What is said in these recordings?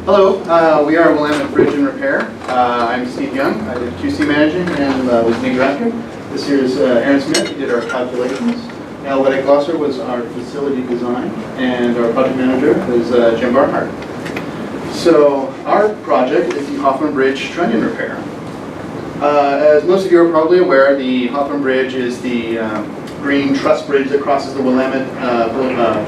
Hello, we are Willamette Bridge and Repair. I'm Steve Young. I did QC managing and was lead director. This here is Aaron Smith, who did our calculations. Alvedic Glosser was our facility design, and our project manager is Jim Barnhart. So our project is the Hawthorne Bridge Trunnion repair. As most of you are probably aware, the Hawthorne Bridge is the green truss bridge that crosses the Willamette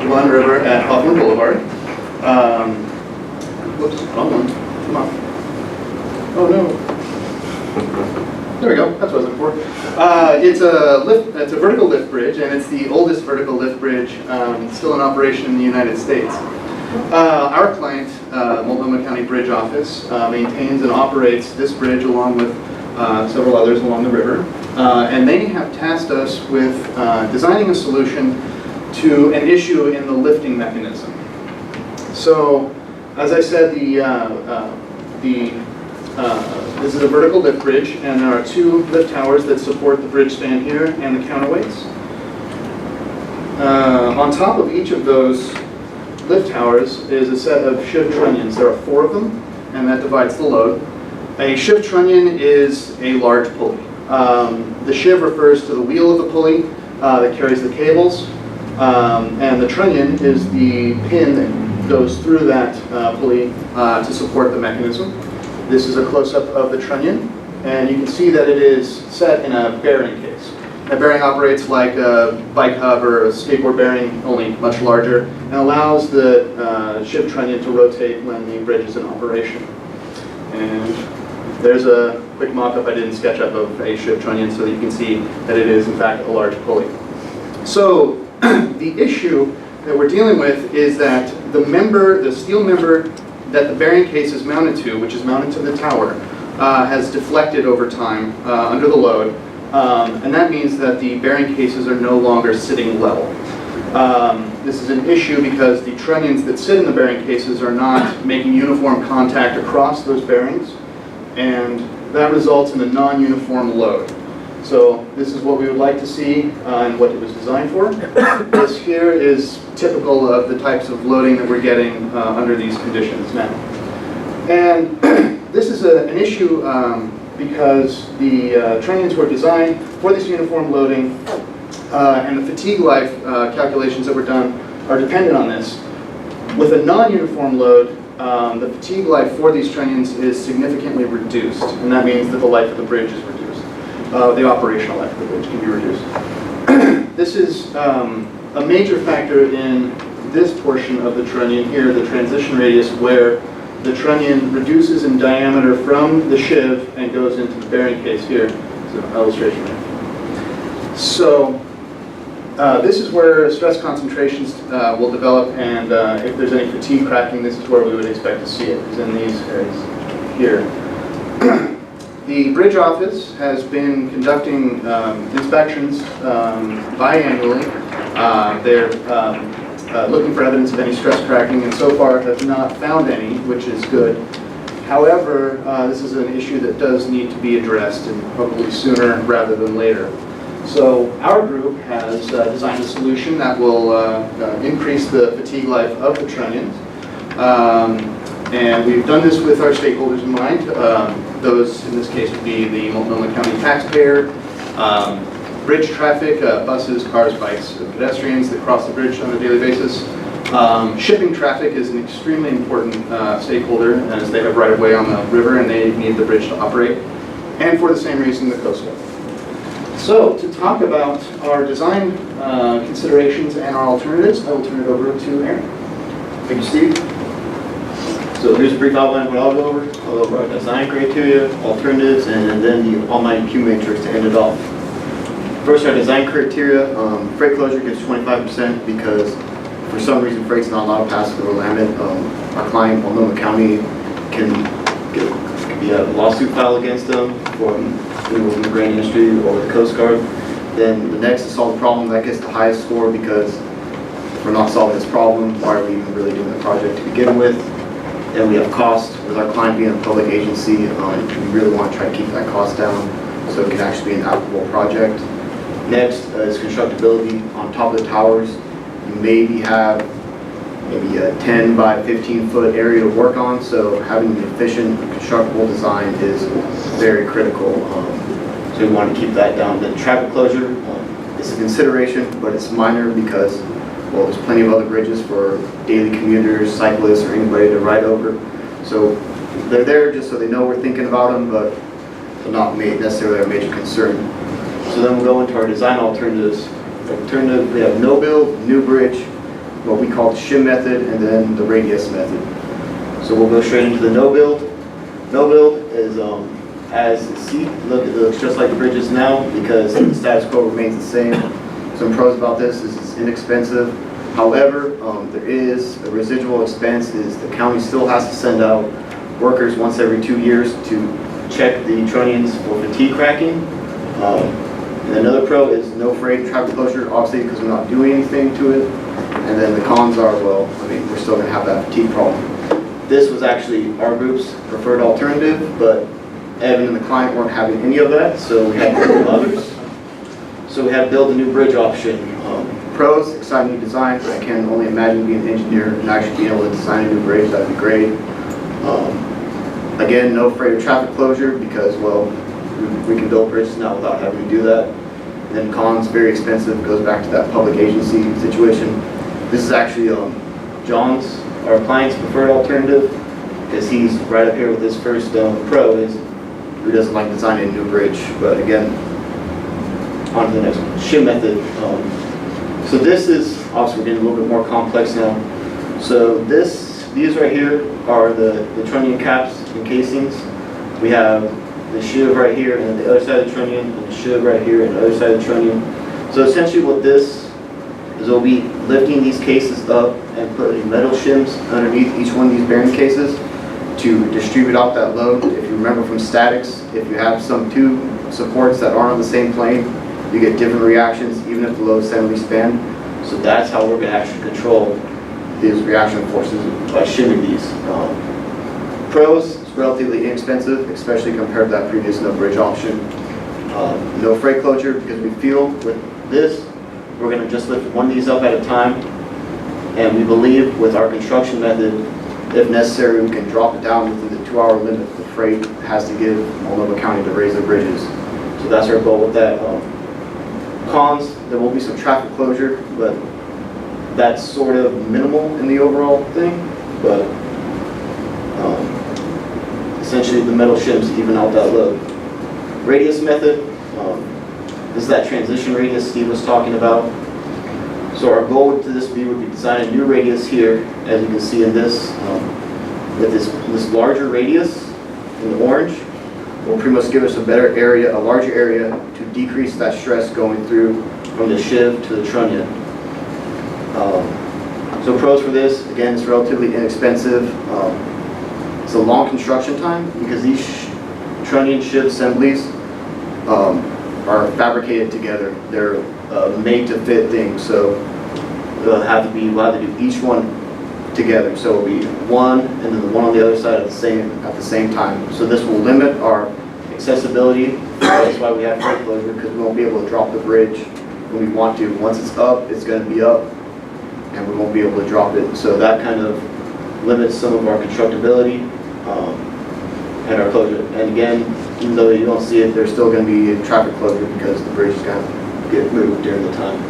River at Hawthorne Boulevard. Whoops, wrong one. Come on. Oh no. There we go. That's what I was looking for. It's a vertical lift bridge, and it's the oldest vertical lift bridge still in operation in the United States. Our client, Multnomah County Bridge Office, maintains and operates this bridge along with several others along the river, and they have tasked us with designing a solution to an issue in the lifting mechanism. So, as I said, this is a vertical lift bridge, and there are two lift towers that support the bridge span here and the counterweights. On top of each of those lift towers is a set of shift trunnions. There are 4 of them, and that divides the load. A shift trunnion is a large pulley. The shiv refers to the wheel of the pulley that carries the cables, and the trunnion is the pin that goes through that pulley to support the mechanism. This is a close-up of the trunnion, and you can see that it is set in a bearing case. That bearing operates like a bike hub or a skateboard bearing, only much larger, and allows the shift trunnion to rotate when the bridge is in operation. And there's a quick mock-up I did in SketchUp of a shift trunnion so that you can see that it is in fact a large pulley. So the issue that we're dealing with is that the steel member that the bearing case is mounted to, which is mounted to the tower, has deflected over time under the load, and that means that the bearing cases are no longer sitting level. This is an issue because the trunnions that sit in the bearing cases are not making uniform contact across those bearings, and that results in a non-uniform load. So this is what we would like to see and what it was designed for. This here is typical of the types of loading that we're getting under these conditions now. And this is an issue because the trunnions were designed for this uniform loading, and the fatigue life calculations that were done are dependent on this. With a non-uniform load, the fatigue life for these trunnions is significantly reduced, and that means that the life of the bridge is reduced. The operational life of the bridge can be reduced. This is a major factor in this portion of the trunnion here, the transition radius, where the trunnion reduces in diameter from the shiv and goes into the bearing case here. So illustration there. So this is where stress concentrations will develop, and if there's any fatigue cracking, this is where we would expect to see it, is in these areas here. The bridge office has been conducting inspections biannually. They're looking for evidence of any stress cracking, and so far have not found any, which is good. However, this is an issue that does need to be addressed, and probably sooner rather than later. So our group has designed a solution that will increase the fatigue life of the trunnions. And we've done this with our stakeholders in mind. Those, in this case, would be the Multnomah County taxpayer, bridge traffic, buses, cars, bikes, pedestrians that cross the bridge on a daily basis. Shipping traffic is an extremely important stakeholder, as they have right-of-way on the river and they need the bridge to operate. And for the same reason, the Coast Guard. So, to talk about our design considerations and our alternatives, I will turn it over to Aaron. Thank you, Steve. So here's a brief outline of what I'll go over. I'll go over our design criteria, alternatives, and then the almighty Q matrix to end it off. First, our design criteria. Freight closure gives 25% because for some reason freight's not allowed to pass through the Willamette. Our client, Multnomah County, can be a lawsuit filed against them from the grain industry or the Coast Guard. Then the next to solve the problem, that gets the highest score because if we're not solving this problem, why are we even really doing the project to begin with? Then we have cost. With our client being a public agency, we really want to try to keep that cost down so it can actually be an applicable project. Next is constructability. On top of the towers, you maybe have maybe a 10 by 15 foot area to work on, so having an efficient constructible design is very critical. So we want to keep that down. The traffic closure is a consideration, but it's minor because, well, there's plenty of other bridges for daily commuters, cyclists, or anybody to ride over. So they're there just so they know we're thinking about them, but they're not necessarily a major concern. So then we'll go into our design alternatives. Alternative, we have no build, new bridge, what we call the shim method, and then the radius method. So we'll go straight into the no build. No build is, as you see, look, it looks just like the bridges now because the status quo remains the same. Some pros about this is it's inexpensive. However, there is a residual expense is the county still has to send out workers once every 2 years to check the trunnions for fatigue cracking. And another pro is no freight traffic closure, obviously because we're not doing anything to it. And then the cons are, well, I mean, we're still going to have that fatigue problem. This was actually our group's preferred alternative, but Evan and the client weren't having any of that, so we had to go with others. So we had to build a new bridge option. Pros, exciting new design. I can only imagine being an engineer and actually being able to design a new bridge. That'd be great. Again, no freight or traffic closure because, well, we can build bridges now without having to do that. And then cons, very expensive, goes back to that public agency situation. This is actually John's, our client's preferred alternative, because he's right up here with his first pro is who doesn't like designing a new bridge. But again, on to the next one, shim method. So this is, obviously we're getting a little bit more complex now. So these right here are the trunnion caps and casings. We have the shiv right here and the other side of the trunnion, and the shiv right here and the other side of the trunnion. So essentially what this is, we'll be lifting these cases up and putting metal shims underneath each one of these bearing cases to distribute out that load. If you remember from statics, if you have some two supports that aren't on the same plane, you get different reactions even if the load is centrally spanned. So that's how we're going to actually control these reaction forces by shimming these. Pros, it's relatively inexpensive, especially compared to that previous no bridge option. No freight closure because we feel with this, we're going to just lift one of these up at a time. And we believe with our construction method, if necessary, we can drop it down within the 2-hour limit the freight has to give Multnomah County to raise the bridges. So that's our goal with that. Cons, there will be some traffic closure, but that's sort of minimal in the overall thing. But essentially the metal shims even out that load. Radius method, this is that transition radius Steve was talking about. So our goal to this would be design a new radius here, as you can see in this, with this larger radius in the orange, will pretty much give us a better area, a larger area to decrease that stress going through from the shiv to the trunnion. So pros for this, again, it's relatively inexpensive. It's a long construction time because these trunnion shiv assemblies are fabricated together. They're made to fit things, so we'll have to do each one together. So it'll be one and then the one on the other side at the same time. So this will limit our accessibility. That's why we have freight closure, because we won't be able to drop the bridge when we want to. Once it's up, it's going to be up, and we won't be able to drop it. So that kind of limits some of our constructability and our closure. And again, even though you don't see it, there's still going to be a traffic closure because the bridge is going to get moved during the time.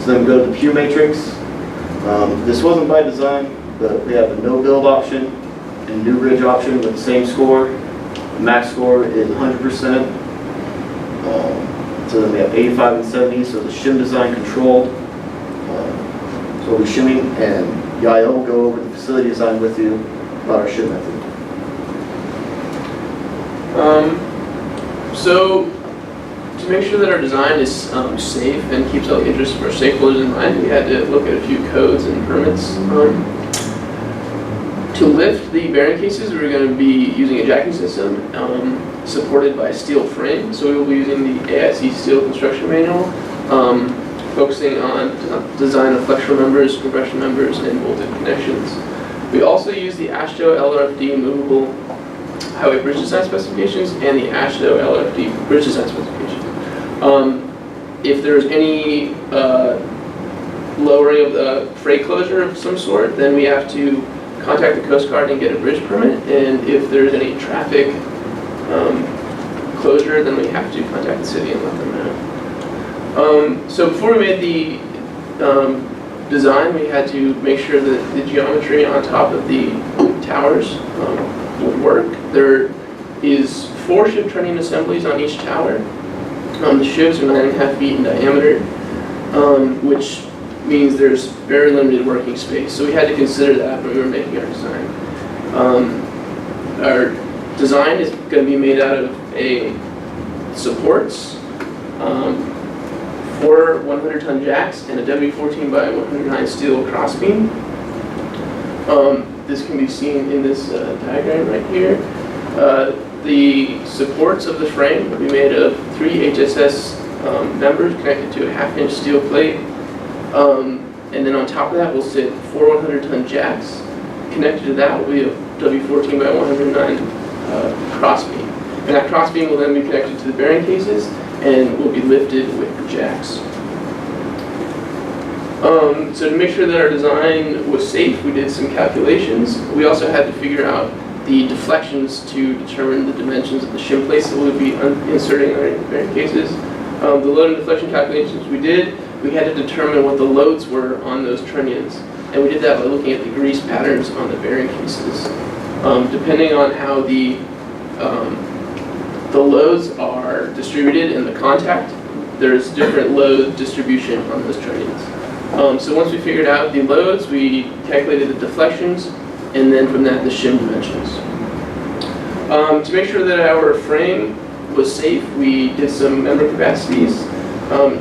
So then we go to the Q matrix. This wasn't by design, but we have a no build option and new bridge option with the same score. The max score is 100%. So then we have 85 and 70, so the shim design controlled. So we'll be shimming, and Yael will go over the facility design with you about our shim method. So to make sure that our design is safe and keeps all the interests of our stakeholders in mind, we had to look at a few codes and permits. To lift the bearing cases, we're going to be using a jacking system supported by steel frame. So we will be using the AIC Steel Construction Manual, focusing on design of flexural members, compression members, and bolted connections. We also use the AASHTO LRFD movable highway bridge design specifications and the AASHTO LRFD bridge design specifications. If there's any lowering of the freight closure of some sort, then we have to contact the Coast Guard and get a bridge permit. And if there's any traffic closure, then we have to contact the city and let them know. So before we made the design, we had to make sure that the geometry on top of the towers would work. There is 4 shiv trunnion assemblies on each tower. The shivs are 9.5 feet in diameter, which means there's very limited working space. So we had to consider that when we were making our design. Our design is going to be made out of supports, 4 100-ton jacks, and a W14 by 109 steel crossbeam. This can be seen in this diagram right here. The supports of the frame will be made of 3 HSS members connected to a 1/2-inch steel plate. And then on top of that will sit 4 100-ton jacks. Connected to that will be a W14 by 109 crossbeam. And that crossbeam will then be connected to the bearing cases and will be lifted with the jacks. So to make sure that our design was safe, we did some calculations. We also had to figure out the deflections to determine the dimensions of the shim plates that we'll be inserting in our bearing cases. The load and deflection calculations we did, we had to determine what the loads were on those trunnions. And we did that by looking at the grease patterns on the bearing cases. Depending on how the loads are distributed in the contact, there's different load distribution on those trunnions. So once we figured out the loads, we calculated the deflections, and then from that the shim dimensions. To make sure that our frame was safe, we did some member capacities,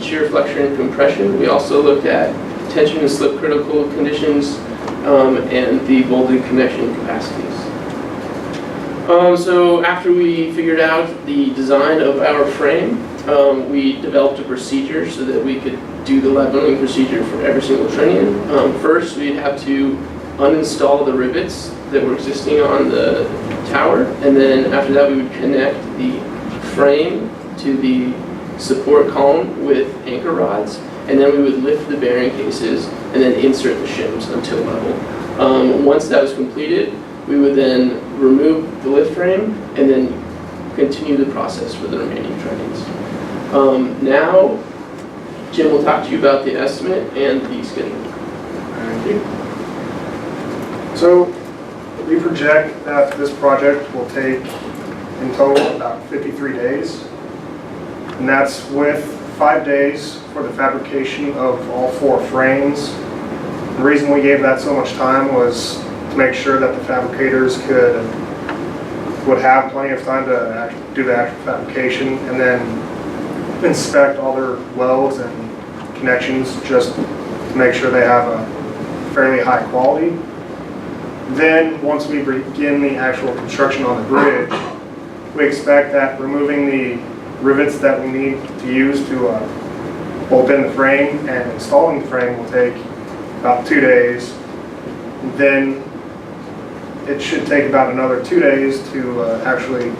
shear, flexion, and compression. We also looked at tension and slip critical conditions, and the bolted connection capacities. So after we figured out the design of our frame, we developed a procedure so that we could do the leveling procedure for every single trunnion. First, we'd have to uninstall the rivets that were existing on the tower, and then after that we would connect the frame to the support column with anchor rods, and then we would lift the bearing cases and then insert the shims until level. Once that was completed, we would then remove the lift frame and then continue the process for the remaining trunnions. Now, Jim will talk to you about the estimate and the schedule. Thank you. So we project that this project will take in total about 53 days. And that's with 5 days for the fabrication of all 4 frames. The reason we gave that so much time was to make sure that the fabricators would have plenty of time to do the actual fabrication and then inspect all their welds and connections just to make sure they have a fairly high quality. Then once we begin the actual construction on the bridge, we expect that removing the rivets that we need to use to bolt in the frame and installing the frame will take about 2 days. Then it should take about another 2 days to actually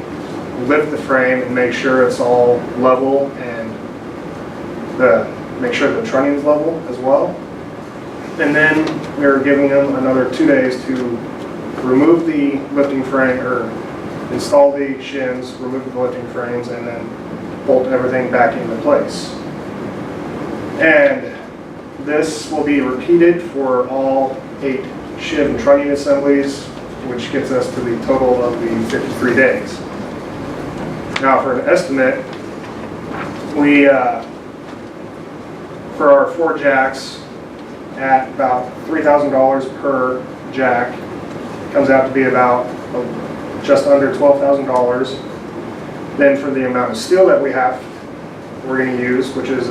lift the frame and make sure it's all level and make sure the trunnion's level as well. And then we're giving them another 2 days to remove the lifting frame or install the shims, remove the lifting frames, and then bolt everything back into place. And this will be repeated for all 8 shiv and trunnion assemblies, which gets us to the total of the 53 days. Now for an estimate, we, for our 4 jacks at about $3,000 per jack, comes out to be about just under $12,000. Then for the amount of steel that we're going to use, which is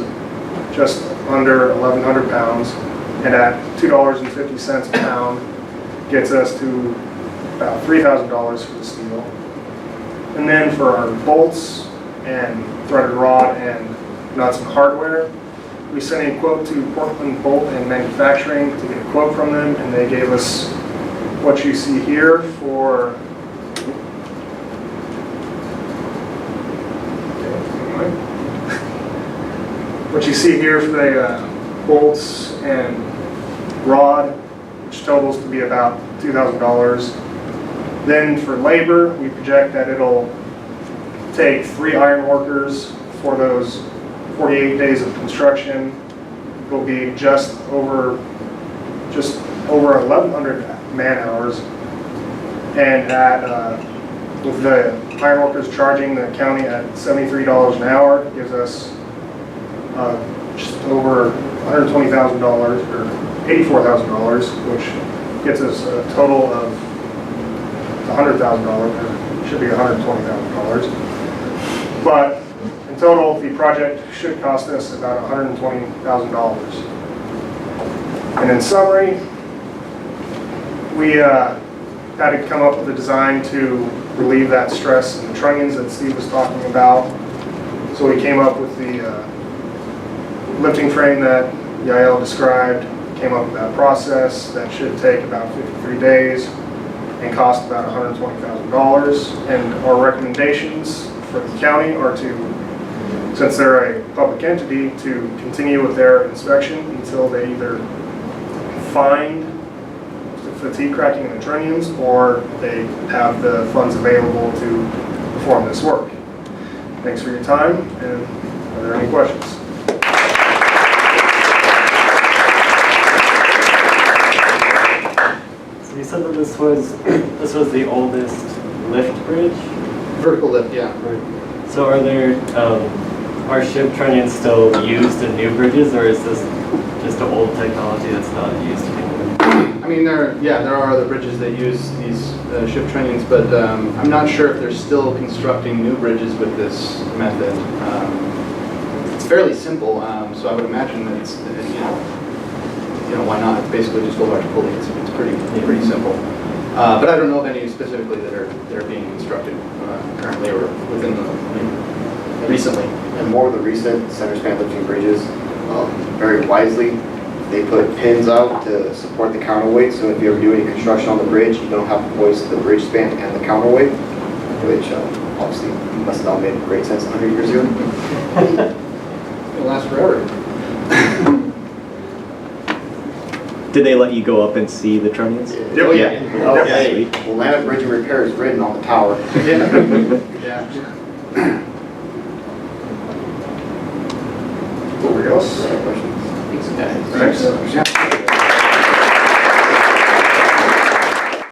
just under 1,100 pounds, and at $2.50 a pound, gets us to about $3,000 for the steel. And then for our bolts and threaded rod and nuts and hardware, we sent a quote to Portland Bolt and Manufacturing to get a quote from them, and they gave us what you see here for bolts and rod, which totals to be about $2,000. Then for labor, we project that it'll take 3 iron workers for those 48 days of construction. It'll be just over 1,100 man hours, and with the iron workers charging the county at $73 an hour, gives us just over $120,000 or $84,000, which gets us a total of $100,000, or should be $120,000. But in total, the project should cost us about $120,000. And in summary, we had to come up with a design to relieve that stress in the trunnions that Steve was talking about. So we came up with the lifting frame that Yael described, came up with that process that should take about 53 days and cost about $120,000. And our recommendations for the county are to, since they're a public entity, to continue with their inspection until they either find the fatigue cracking in the trunnions or they have the funds available to perform this work. Thanks for your time, and are there any questions? So you said that this was the oldest lift bridge? Vertical lift, yeah. So are ship trunnions still used in new bridges, or is this just an old technology that's not used anymore? I mean, there are other bridges that use these ship trunnions, but I'm not sure if they're still constructing new bridges with this method. It's fairly simple, so I would imagine that it's, why not? It's basically just a large pulley. It's pretty simple. But I don't know of any specifically that are being constructed currently or recently. And more of the recent center span lifting bridges, very wisely, they put pins out to support the counterweight. So if you ever do any construction on the bridge, you don't have to hoist the bridge span and the counterweight, which obviously must have not made great sense 100 years ago. It'll last forever. Did they let you go up and see the trunnions? Oh, yeah. Okay. Well, Land Bridge and Repair is written on the tower. Yeah. Anybody else? Questions? Thanks, guys. Thanks. Yeah,